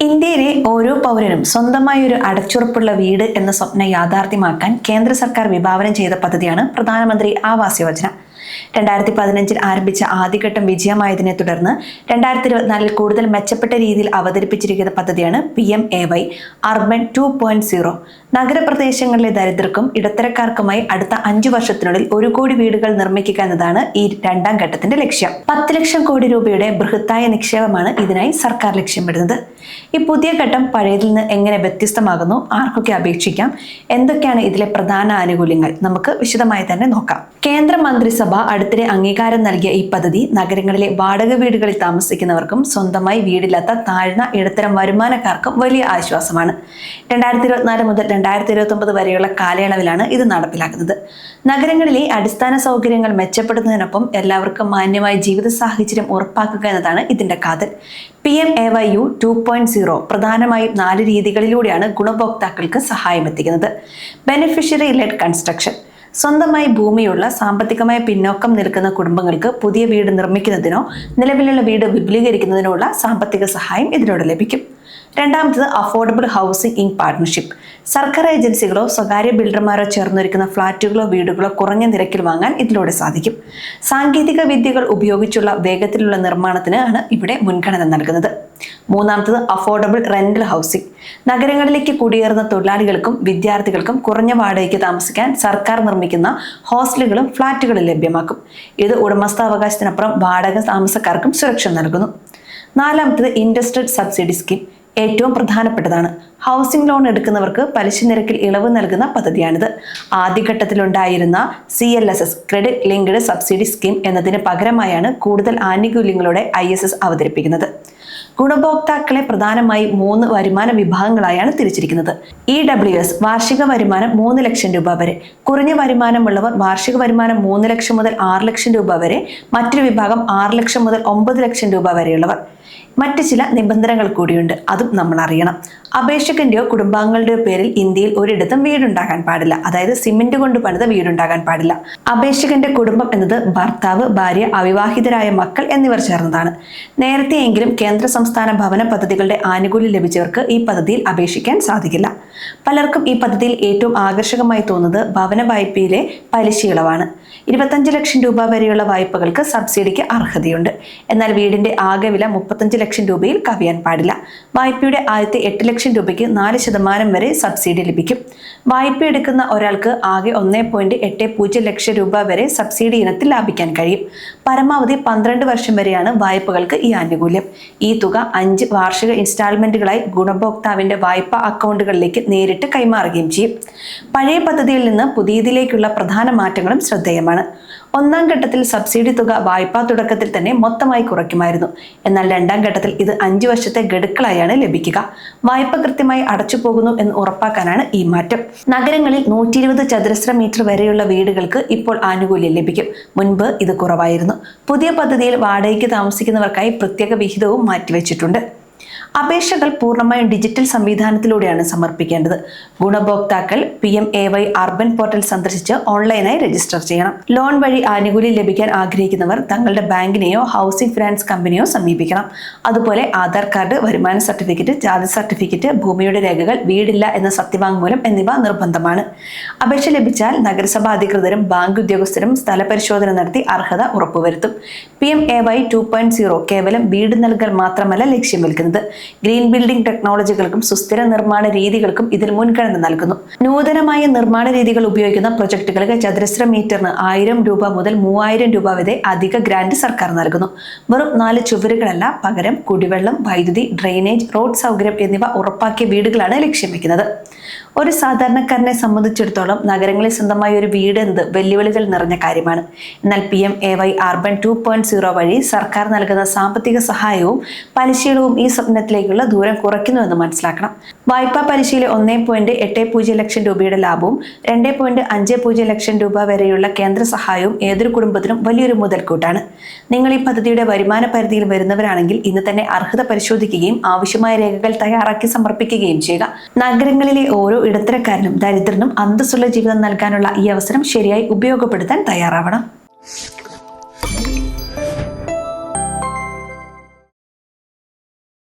ഇന്ത്യയിലെ ഓരോ പൗരനും സ്വന്തമായി ഒരു അടച്ചുറപ്പുള്ള വീട് എന്ന സ്വപ്നം യാഥാർത്ഥ്യമാക്കാൻ കേന്ദ്ര സർക്കാർ വിഭാവനം ചെയ്ത പദ്ധതിയാണ് പ്രധാനമന്ത്രി ആവാസ് യോജന. 2015 ആരംഭിച്ച ആദ്യഘട്ടം വിജയമായതിനെ തുടർന്ന് 2024 കൂടുതൽ മെച്ചപ്പെട്ട രീതിയിൽ അവതരിപ്പിച്ചിരിക്കുന്ന പദ്ധതിയാണ് PMAY അർബൻ 2.0. നഗരപ്രദേശങ്ങളിലെ ദരിദ്രർക്കും ഇടത്തരക്കാർക്കുമായി അടുത്ത 5 വർഷത്തിനുള്ളിൽ 1 കോടി വീടുകൾ നിർമ്മിക്കുക എന്നതാണ് ഈ രണ്ടാം ഘട്ടത്തിന്റെ ലക്ഷ്യം. 10 ലക്ഷം കോടി രൂപയുടെ ബൃഹത്തായ നിക്ഷേപമാണ് ഇതിനായി സർക്കാർ ലക്ഷ്യമിടുന്നത്. ഈ പുതിയ ഘട്ടം പഴയതിൽ നിന്ന് എങ്ങനെ വ്യത്യസ്തമാകുന്നു, ആർക്കൊക്കെ അപേക്ഷിക്കാം, എന്തൊക്കെയാണ് ഇതിലെ പ്രധാന ആനുകൂല്യങ്ങൾ, നമുക്ക് വിശദമായി തന്നെ നോക്കാം. കേന്ദ്ര മന്ത്രിസഭ അടുത്തിടെ അംഗീകാരം നൽകിയ ഈ പദ്ധതി നഗരങ്ങളിലെ വാടക വീടുകളിൽ താമസിക്കുന്നവർക്കും സ്വന്തമായി വീടില്ലാത്ത താഴ്ന്ന ഇടത്തരം വരുമാനക്കാർക്കും വലിയ ആശ്വാസമാണ്. 2024 മുതൽ 2029 വരെയുള്ള കാലയളവിലാണ് ഇത് നടപ്പിലാക്കുന്നത്. നഗരങ്ങളിലെ അടിസ്ഥാന സൗകര്യങ്ങൾ മെച്ചപ്പെടുത്തുന്നതിനൊപ്പം എല്ലാവർക്കും മാന്യമായ ജീവിത സാഹചര്യം ഉറപ്പാക്കുക എന്നതാണ് ഇതിന്റെ കാതൽ. PMAYU 2.0 പ്രധാനമായും 4 രീതികളിലൂടെയാണ് ഗുണഭോക്താക്കൾക്ക് സഹായം എത്തിക്കുന്നത്. Beneficiary led construction. സ്വന്തമായി ഭൂമിയുള്ള സാമ്പത്തികമായ പിന്നോക്കം നിൽക്കുന്ന കുടുംബങ്ങൾക്ക് പുതിയ വീട് നിർമ്മിക്കുന്നതിനോ നിലവിലുള്ള വീട് വിപുലീകരിക്കുന്നതിനോ ഉള്ള സാമ്പത്തിക സഹായം ഇതിലൂടെ ലഭിക്കും. രണ്ടാമത്തത് അഫോർഡബിൾ ഹൗസിംഗ് ഇൻ പാർട്ട്ണർഷിപ്പ്. സർക്കാർ ഏജൻസികളോ സ്വകാര്യ ബിൽഡർമാരോ ചേർന്നൊരുക്കുന്ന ഫ്ളാറ്റുകളോ വീടുകളോ കുറഞ്ഞ നിരക്കിൽ വാങ്ങാൻ ഇതിലൂടെ സാധിക്കും. സാങ്കേതിക വിദ്യകൾ ഉപയോഗിച്ചുള്ള വേഗത്തിലുള്ള നിർമ്മാണത്തിന് ആണ് ഇവിടെ മുൻഗണന നൽകുന്നത്. മൂന്നാമത്തത് അഫോർഡബിൾ റെന്റൽ ഹൗസിംഗ്. നഗരങ്ങളിലേക്ക് കുടിയേറുന്ന തൊഴിലാളികൾക്കും വിദ്യാർത്ഥികൾക്കും കുറഞ്ഞ വാടകയ്ക്ക് താമസിക്കാൻ സർക്കാർ നിർമ്മിക്കുന്ന ഹോസ്റ്റലുകളും ഫ്ളാറ്റുകളും ലഭ്യമാക്കും. ഇത് ഉടമസ്ഥാവകാശത്തിനപ്പുറം വാടക താമസക്കാർക്കും സുരക്ഷ നൽകുന്നു. നാലാമത്തത് ഇൻഡസ്ട്രിയൽ സബ്സിഡി സ്കീം. ഏറ്റവും പ്രധാനപ്പെട്ടതാണ്. ഹൗസിംഗ് ലോൺ എടുക്കുന്നവർക്ക് പലിശ നിരക്കിൽ ഇളവ് നൽകുന്ന പദ്ധതിയാണിത്. ആദ്യഘട്ടത്തിലുണ്ടായിരുന്ന CLSS credit linked subsidy scheme എന്നതിന് പകരമായാണ് കൂടുതൽ ആനുകൂല്യങ്ങളോടെ ISS അവതരിപ്പിക്കുന്നത്. ഗുണഭോക്താക്കളെ പ്രധാനമായി 3 വരുമാന വിഭാഗങ്ങളായാണ് തിരിച്ചിരിക്കുന്നത്. EWS വാർഷിക വരുമാനം 3 ലക്ഷം രൂപ വരെ. കുറഞ്ഞ വരുമാനമുള്ളവർ വാർഷിക വരുമാനം 3 ലക്ഷം മുതൽ 6 ലക്ഷം രൂപ വരെ. മറ്റൊരു വിഭാഗം 6 ലക്ഷം മുതൽ 9 ലക്ഷം രൂപ വരെയുള്ളവർ. മറ്റ് ചില നിബന്ധനകൾ കൂടിയുണ്ട്, അതും നമ്മൾ അറിയണം. അപേക്ഷകന്റെയോ കുടുംബാംഗങ്ങളുടെയോ പേരിൽ ഇന്ത്യയിൽ ഒരിടത്തും വീടുണ്ടാകാൻ പാടില്ല. അതായത് സിമന്റ് കൊണ്ട് പണിത വീടുണ്ടാകാൻ പാടില്ല. അപേക്ഷകന്റെ കുടുംബം എന്നത് ഭർത്താവ്, ഭാര്യ, അവിവാഹിതരായ മക്കൾ എന്നിവർ ചേർന്നതാണ്. നേരത്തെയെങ്കിലും കേന്ദ്ര സംസ്ഥാന ഭവന പദ്ധതികളുടെ ആനുകൂല്യം ലഭിച്ചവർക്ക് ഈ പദ്ധതിയിൽ അപേക്ഷിക്കാൻ സാധിക്കില്ല. പലർക്കും ഈ പദ്ധതിയിൽ ഏറ്റവും ആകർഷകമായി തോന്നുന്നത് ഭവന വായ്പയിലെ പലിശ ഇളവാണ്. 25 ലക്ഷം രൂപ വരെയുള്ള വായ്പകൾക്ക് സബ്സിഡിക്ക് അർഹതയുണ്ട്. എന്നാൽ വീടിന്റെ ആകെ വില 35 ലക്ഷം രൂപയിൽ കവിയാൻ പാടില്ല. വായ്പയുടെ ആദ്യത്തെ 8 ലക്ഷം രൂപയ്ക്ക് 4% വരെ സബ്സിഡി ലഭിക്കും. വായ്പ എടുക്കുന്ന ഒരാൾക്ക് ആകെ 1.80 ലക്ഷം രൂപ വരെ സബ്സിഡി ഇനത്തിൽ ലാഭിക്കാൻ കഴിയും. പരമാവധി 12 വർഷം വരെയാണ് വായ്പകൾക്ക് ഈ ആനുകൂല്യം. ഈ തുക 5 വാർഷിക ഇൻസ്റ്റാൾമെന്റുകളായി ഗുണഭോക്താവിന്റെ വായ്പാ അക്കൗണ്ടുകളിലേക്ക് നേരിട്ട് കൈമാറുകയും ചെയ്യും. പഴയ പദ്ധതിയിൽ നിന്ന് പുതിയതിലേക്കുള്ള പ്രധാന മാറ്റങ്ങളും ശ്രദ്ധേയമാണ്. ഒന്നാം ഘട്ടത്തിൽ സബ്സിഡി തുക വായ്പാ തുടക്കത്തിൽ തന്നെ മൊത്തമായി കുറയ്ക്കുമായിരുന്നു. എന്നാൽ രണ്ടാം ഘട്ടത്തിൽ ഇത് 5 വർഷത്തെ ഗഡുക്കളായാണ് ലഭിക്കുക. വായ്പ കൃത്യമായി അടച്ചു പോകുന്നു എന്ന് ഉറപ്പാക്കാനാണ് ഈ മാറ്റം. നഗരങ്ങളിൽ 120 ചതുരശ്ര മീറ്റർ വരെയുള്ള വീടുകൾക്ക് ഇപ്പോൾ ആനുകൂല്യം ലഭിക്കും. മുൻപ് ഇത് കുറവായിരുന്നു. പുതിയ പദ്ധതിയിൽ വാടകയ്ക്ക് താമസിക്കുന്നവർക്കായി പ്രത്യേക വിഹിതവും മാറ്റിവെച്ചിട്ടുണ്ട്. അപേക്ഷകൾ പൂർണ്ണമായും ഡിജിറ്റൽ സംവിധാനത്തിലൂടെയാണ് സമർപ്പിക്കേണ്ടത്. ഗുണഭോക്താക്കൾ PMAY അർബൻ പോർട്ടൽ സന്ദർശിച്ച് ഓൺലൈനായി രജിസ്റ്റർ ചെയ്യണം. ലോൺ വഴി ആനുകൂല്യം ലഭിക്കാൻ ആഗ്രഹിക്കുന്നവർ തങ്ങളുടെ ബാങ്കിനെയോ ഹൗസിംഗ് ഫിനാൻസ് കമ്പനിയോ സമീപിക്കണം. അതുപോലെ ആധാർ കാർഡ്, വരുമാന സർട്ടിഫിക്കറ്റ്, ജാതി സർട്ടിഫിക്കറ്റ്, ഭൂമിയുടെ രേഖകൾ, വീടില്ല എന്ന സത്യവാങ്മൂലം എന്നിവ നിർബന്ധമാണ്. അപേക്ഷ ലഭിച്ചാൽ നഗരസഭാ അധികൃതരും ബാങ്ക് ഉദ്യോഗസ്ഥരും സ്ഥലപരിശോധന നടത്തി അർഹത ഉറപ്പുവരുത്തും. PMAY 2.0 കേവലം വീട് നൽകൽ മാത്രമല്ല ലക്ഷ്യം വെക്കുന്നത്. ഗ്രീൻ ബിൽഡിംഗ് ടെക്നോളജികൾക്കും സുസ്ഥിര നിർമ്മാണ രീതികൾക്കും ഇതിൽ മുൻഗണന നൽകുന്നു. നൂതനമായ നിർമ്മാണ രീതികൾ ഉപയോഗിക്കുന്ന പ്രൊജക്ടുകൾക്ക് ചതുരശ്ര മീറ്ററിന് 1000 രൂപ മുതൽ 3000 രൂപ വരെ അധിക ഗ്രാന്റ് സർക്കാർ നൽകുന്നു. വെറും 4 ചുവരുകളല്ല, പകരം കുടിവെള്ളം, വൈദ്യുതി, ഡ്രെയിനേജ്, റോഡ് സൗകര്യം എന്നിവ ഉറപ്പാക്കിയ വീടുകളാണ് ലക്ഷ്യം വെക്കുന്നത്. ഒരു സാധാരണക്കാരനെ സംബന്ധിച്ചിടത്തോളം നഗരങ്ങളിൽ സ്വന്തമായ ഒരു വീട് എന്നത് വെല്ലുവിളികൾ നിറഞ്ഞ കാര്യമാണ്. എന്നാൽ PMAY അർബൻ 2.0 വഴി സർക്കാർ നൽകുന്ന സാമ്പത്തിക സഹായവും പലിശയിളവും ഈ സ്വപ്നത്തിലേക്കുള്ള ദൂരം കുറയ്ക്കുന്നുവെന്ന് മനസ്സിലാക്കണം. വായ്പാ പലിശയിലെ 1.80 ലക്ഷം രൂപയുടെ ലാഭവും 2.50 ലക്ഷം രൂപ വരെയുള്ള കേന്ദ്ര സഹായവും ഏതൊരു കുടുംബത്തിനും വലിയൊരു മുതൽക്കൂട്ടാണ്. നിങ്ങൾ ഈ പദ്ധതിയുടെ വരുമാന പരിധിയിൽ വരുന്നവരാണെങ്കിൽ ഇന്ന് തന്നെ അർഹത പരിശോധിക്കുകയും ആവശ്യമായ രേഖകൾ തയ്യാറാക്കി സമർപ്പിക്കുകയും ചെയ്യുക. നഗരങ്ങളിലെ ഓരോ ഇടത്തരക്കാരനും ദരിദ്രനും അന്തസ്സുള്ള ജീവിതം നൽകാനുള്ള ഈ അവസരം ശരിയായി ഉപയോഗപ്പെടുത്താൻ തയ്യാറാവണം.